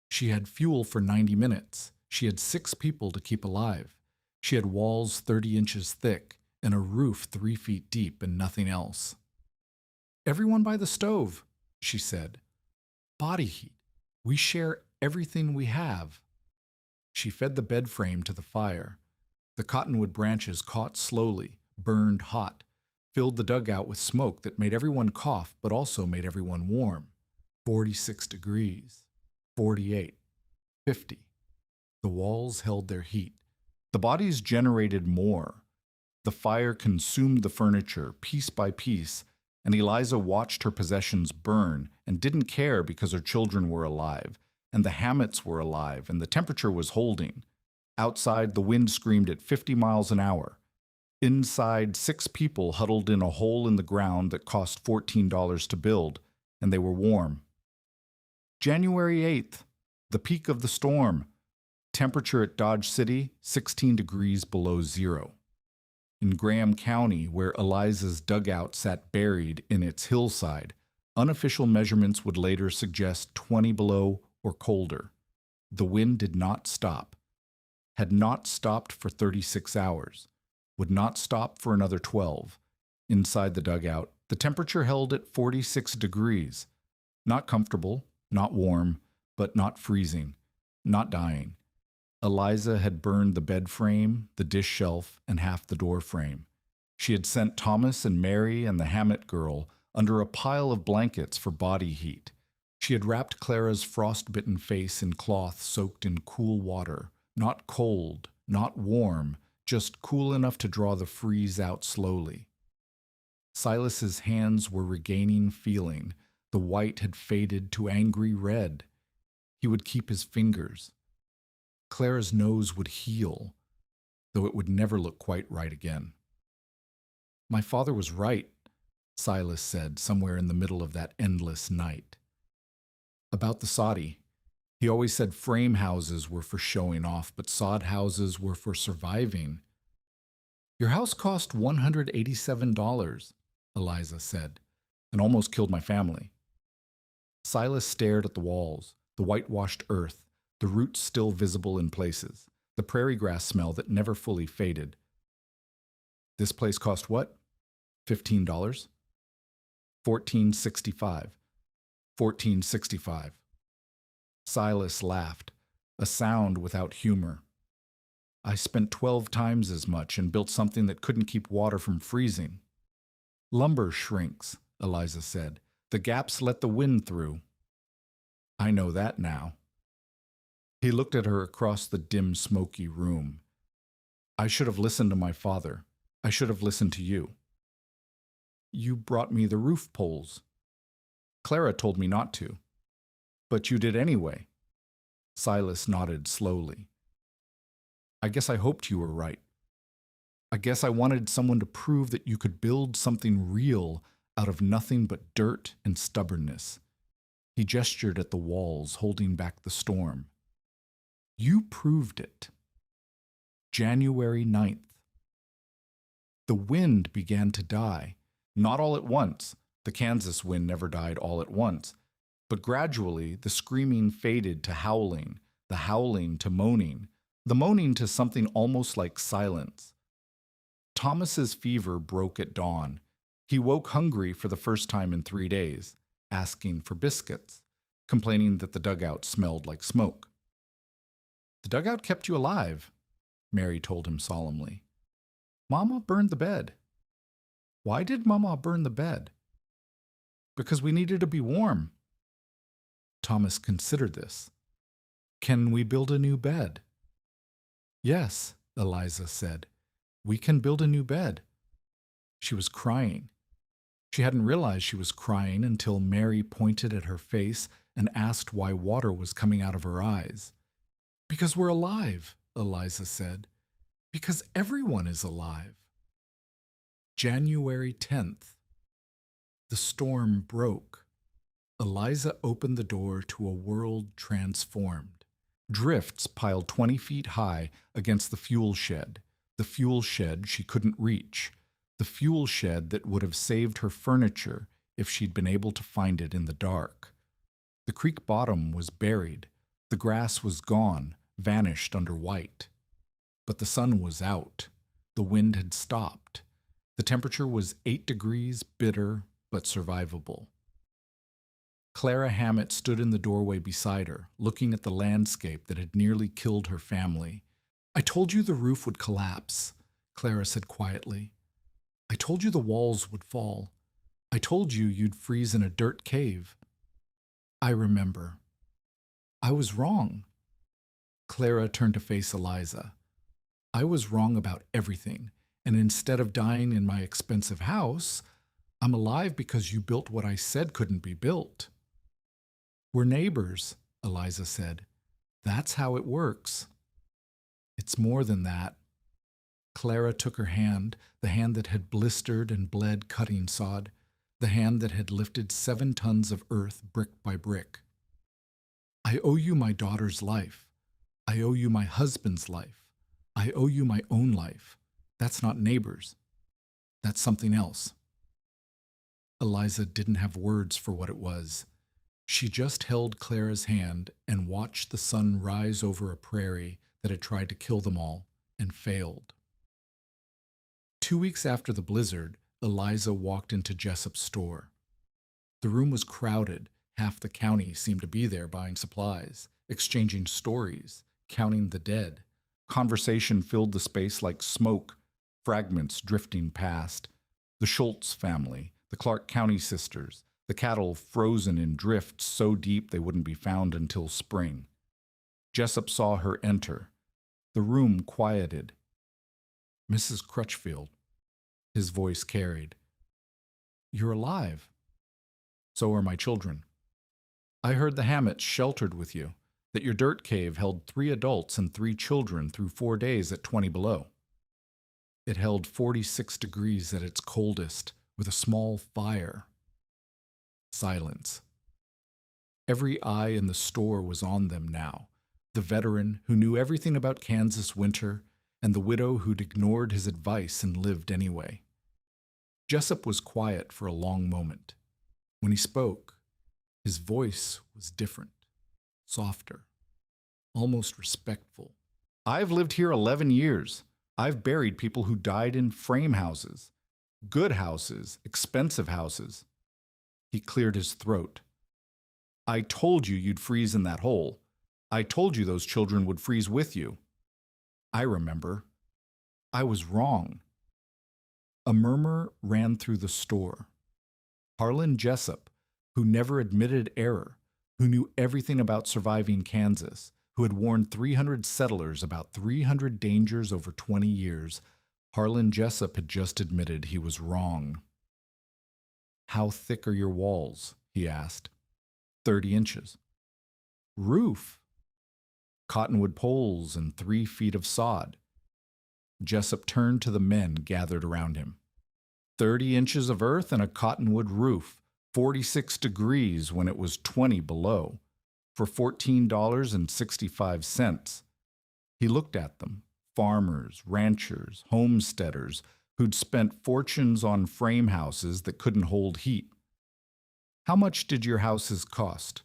She had fuel for 90 minutes. She had 6 people to keep alive. She had walls 30 inches thick and a roof 3 feet deep and nothing else. "Everyone by the stove," she said. "Body heat. We share everything we have." She fed the bed frame to the fire. The cottonwood branches caught slowly, burned hot, filled the dugout with smoke that made everyone cough but also made everyone warm. 46 degrees. 48. 50. The walls held their heat. The bodies generated more. The fire consumed the furniture, piece by piece, and Eliza watched her possessions burn and didn't care because her children were alive, and the Hammets were alive, and the temperature was holding. Outside, the wind screamed at 50 miles an hour. Inside, 6 people huddled in a hole in the ground that cost $14 to build, and they were warm. January 8th, the peak of the storm. Temperature at Dodge City, 16 degrees below zero. In Graham County, where Eliza's dugout sat buried in its hillside, unofficial measurements would later suggest 20 below or colder. The wind did not stop. Had not stopped for 36 hours. Would not stop for another 12. Inside the dugout, the temperature held at 46 degrees. Not comfortable, not warm, but not freezing, not dying. Eliza had burned the bed frame, the dish shelf, and half the door frame. She had sent Thomas and Mary and the Hammett girl under a pile of blankets for body heat. She had wrapped Clara's frostbitten face in cloth soaked in cool water, not cold, not warm, just cool enough to draw the freeze out slowly. Silas's hands were regaining feeling. The white had faded to angry red. He would keep his fingers. Clara's nose would heal, though it would never look quite right again. "My father was right," Silas said somewhere in the middle of that endless night. About the soddy. He always said frame houses were for showing off, but sod houses were for surviving. Your house cost $187, Eliza said, and almost killed my family. Silas stared at the walls, the whitewashed earth, the roots still visible in places, the prairie grass smell that never fully faded. This place cost what? $15? $14.65. $14.65. Silas laughed, a sound without humor. I spent 12 times as much and built something that couldn't keep water from freezing. Lumber shrinks, Eliza said. The gaps let the wind through. I know that now. He looked at her across the dim, smoky room. I should have listened to my father. I should have listened to you. You brought me the roof poles. Clara told me not to. But you did anyway. Silas nodded slowly. I guess I hoped you were right. I guess I wanted someone to prove that you could build something real out of nothing but dirt and stubbornness. He gestured at the walls, holding back the storm. You proved it. January 9th. The wind began to die, not all at once. The Kansas wind never died all at once. But gradually, the screaming faded to howling, the howling to moaning, the moaning to something almost like silence. Thomas's fever broke at dawn. He woke hungry for the first time in 3 days, asking for biscuits, complaining that the dugout smelled like smoke. The dugout kept you alive, Mary told him solemnly. Mama burned the bed. Why did Mama burn the bed? Because we needed to be warm. Thomas considered this. Can we build a new bed? Yes, Eliza said. We can build a new bed. She was crying. She hadn't realized she was crying until Mary pointed at her face and asked why water was coming out of her eyes. Because we're alive, Eliza said. Because everyone is alive. January 10th. The storm broke. Eliza opened the door to a world transformed. Drifts piled 20 feet high against the fuel shed she couldn't reach, the fuel shed that would have saved her furniture if she'd been able to find it in the dark. The creek bottom was buried. The grass was gone, vanished under white. But the sun was out. The wind had stopped. The temperature was 8 degrees, bitter, but survivable. Clara Hammett stood in the doorway beside her, looking at the landscape that had nearly killed her family. I told you the roof would collapse, Clara said quietly. I told you the walls would fall. I told you you'd freeze in a dirt cave. I remember. I was wrong. Clara turned to face Eliza. I was wrong about everything, and instead of dying in my expensive house, I'm alive because you built what I said couldn't be built. We're neighbors, Eliza said. That's how it works. It's more than that. Clara took her hand, the hand that had blistered and bled cutting sod, the hand that had lifted 7 tons of earth brick by brick. I owe you my daughter's life. I owe you my husband's life. I owe you my own life. That's not neighbors. That's something else. Eliza didn't have words for what it was. She just held Clara's hand and watched the sun rise over a prairie that had tried to kill them all and failed. 2 weeks after the blizzard, Eliza walked into Jessup's store. The room was crowded. Half the county seemed to be there buying supplies, exchanging stories, counting the dead. Conversation filled the space like smoke, fragments drifting past. The Schultz family, the Clark County sisters, the cattle frozen in drifts so deep they wouldn't be found until spring. Jessup saw her enter. The room quieted. Mrs. Crutchfield. His voice carried. You're alive. So are my children. I heard the Hammets sheltered with you, that your dirt cave held 3 adults and 3 children through 4 days at 20 below. It held 46 degrees at its coldest, with a small fire. Silence. Every eye in the store was on them now, the veteran who knew everything about Kansas winter, and the widow who'd ignored his advice and lived anyway. Jessup was quiet for a long moment. When he spoke, his voice was different, softer, almost respectful. I've lived here 11 years. I've buried people who died in frame houses, good houses, expensive houses. He cleared his throat. I told you you'd freeze in that hole. I told you those children would freeze with you. I remember. I was wrong. A murmur ran through the store. Harlan Jessup, who never admitted error, who knew everything about surviving Kansas, who had warned 300 settlers about 300 dangers over 20 years, Harlan Jessup had just admitted he was wrong. How thick are your walls? He asked. 30 inches. Roof? Cottonwood poles and 3 feet of sod. Jessup turned to the men gathered around him. 30 inches of earth and a cottonwood roof, 46 degrees when it was 20 below, for $14.65. He looked at them, farmers, ranchers, homesteaders, who'd spent fortunes on frame houses that couldn't hold heat. How much did your houses cost?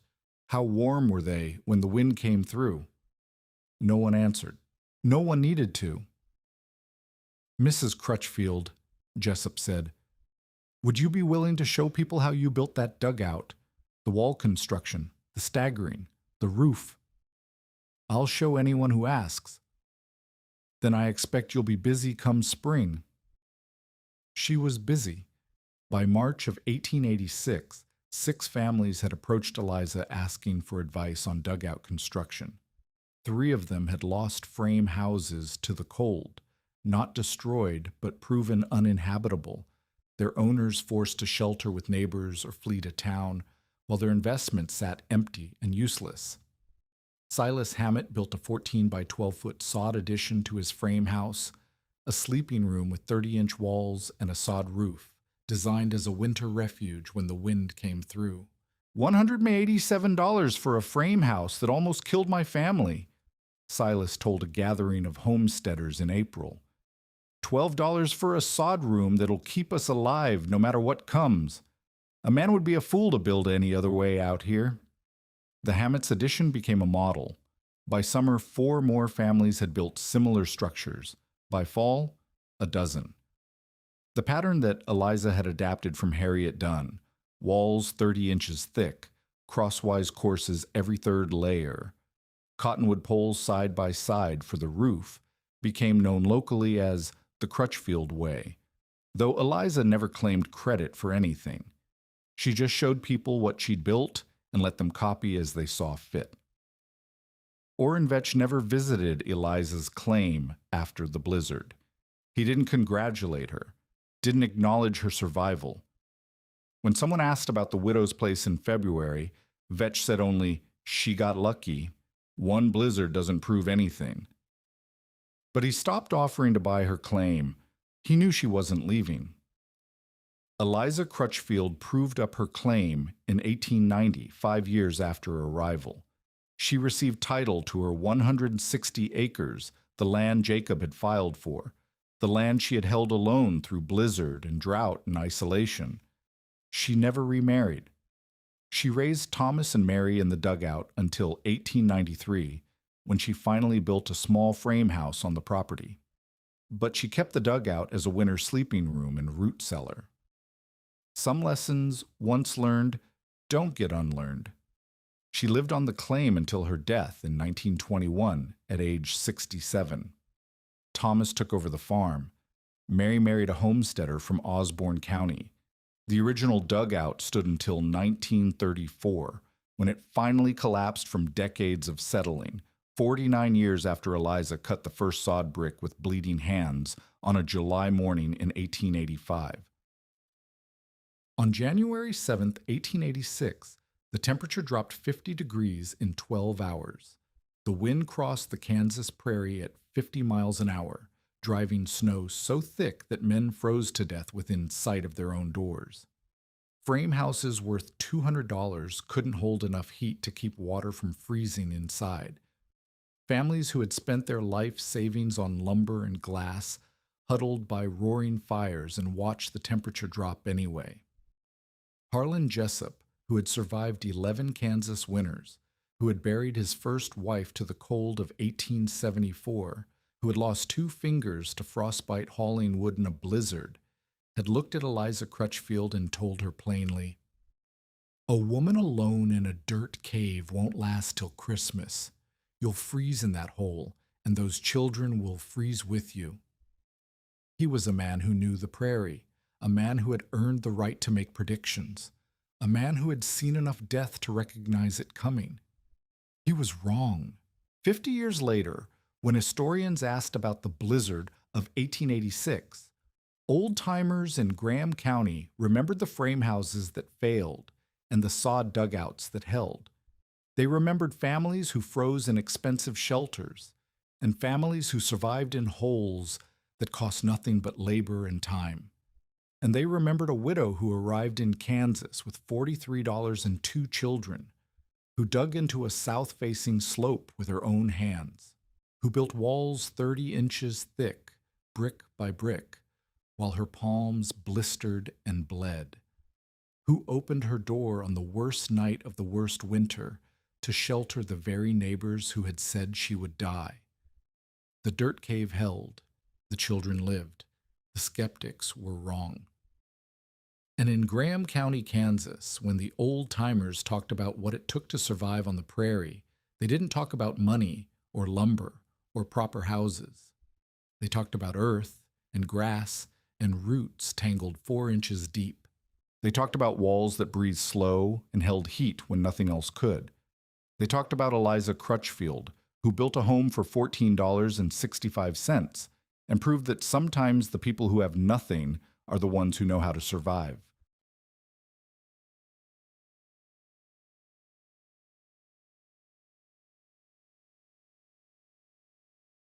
How warm were they when the wind came through? No one answered. No one needed to. Mrs. Crutchfield, Jessup said, would you be willing to show people how you built that dugout, the wall construction, the staggering, the roof? I'll show anyone who asks. Then I expect you'll be busy come spring. She was busy. By March of 1886, 6 families had approached Eliza asking for advice on dugout construction. 3 of them had lost frame houses to the cold, not destroyed but proven uninhabitable, their owners forced to shelter with neighbors or flee to town, while their investments sat empty and useless. Silas Hammett built a 14 by 12-foot sod addition to his frame house, a sleeping room with 30-inch walls and a sod roof, designed as a winter refuge when the wind came through. $187 for a frame house that almost killed my family, Silas told a gathering of homesteaders in April. $12 for a sod room that'll keep us alive no matter what comes. A man would be a fool to build any other way out here. The Hammett's addition became a model. By summer, 4 more families had built similar structures. By fall, a dozen. The pattern that Eliza had adapted from Harriet Dunn, walls 30 inches thick, crosswise courses every 3rd layer, cottonwood poles side by side for the roof, became known locally as the Crutchfield way, though Eliza never claimed credit for anything. She just showed people what she'd built and let them copy as they saw fit. Orrin Vetch never visited Eliza's claim after the blizzard. He didn't congratulate her, didn't acknowledge her survival. When someone asked about the widow's place in February, Vetch said only, "She got lucky. One blizzard doesn't prove anything." But he stopped offering to buy her claim. He knew she wasn't leaving. Eliza Crutchfield proved up her claim in 1890, 5 years after her arrival. She received title to her 160 acres, the land Jacob had filed for, the land she had held alone through blizzard and drought and isolation. She never remarried. She raised Thomas and Mary in the dugout until 1893, when she finally built a small frame house on the property. But she kept the dugout as a winter sleeping room and root cellar. Some lessons, once learned, don't get unlearned. She lived on the claim until her death in 1921 at age 67. Thomas took over the farm. Mary married a homesteader from Osborne County. The original dugout stood until 1934, when it finally collapsed from decades of settling, 49 years after Eliza cut the first sod brick with bleeding hands on a July morning in 1885. On January 7, 1886, the temperature dropped 50 degrees in 12 hours. The wind crossed the Kansas prairie at 50 miles an hour, driving snow so thick that men froze to death within sight of their own doors. Frame houses worth $200 couldn't hold enough heat to keep water from freezing inside. Families who had spent their life savings on lumber and glass huddled by roaring fires and watched the temperature drop anyway. Harlan Jessup, who had survived 11 Kansas winters, who had buried his first wife to the cold of 1874, who had lost 2 fingers to frostbite hauling wood in a blizzard, had looked at Eliza Crutchfield and told her plainly, "A woman alone in a dirt cave won't last till Christmas. You'll freeze in that hole, and those children will freeze with you." He was a man who knew the prairie, a man who had earned the right to make predictions, a man who had seen enough death to recognize it coming. He was wrong. 50 years later, when historians asked about the blizzard of 1886, old-timers in Graham County remembered the frame houses that failed and the sod dugouts that held. They remembered families who froze in expensive shelters and families who survived in holes that cost nothing but labor and time. And they remembered a widow who arrived in Kansas with $43 and 2 children, who dug into a south-facing slope with her own hands, who built walls 30 inches thick, brick by brick, while her palms blistered and bled, who opened her door on the worst night of the worst winter to shelter the very neighbors who had said she would die. The dirt cave held. The children lived. The skeptics were wrong. And in Graham County, Kansas, when the old-timers talked about what it took to survive on the prairie, they didn't talk about money or lumber or proper houses. They talked about earth and grass and roots tangled 4 inches deep. They talked about walls that breathed slow and held heat when nothing else could. They talked about Eliza Crutchfield, who built a home for $14.65 and proved that sometimes the people who have nothing are the ones who know how to survive.